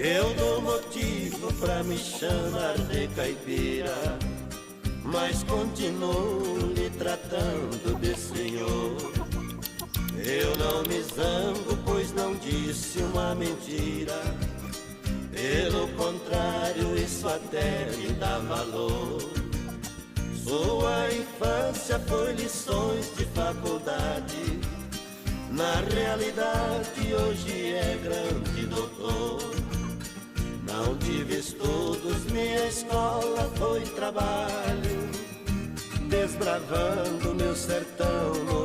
Eu dou motivo pra me chamar de caipira, mas continuo lhe tratando de senhor. Eu não me zango, pois não disse uma mentira. Pelo contrário, isso até me dá valor. Sua infância foi lições de faculdade, na realidade hoje é grande doutor. Não tive estudos, minha escola foi trabalho, desbravando meu sertão no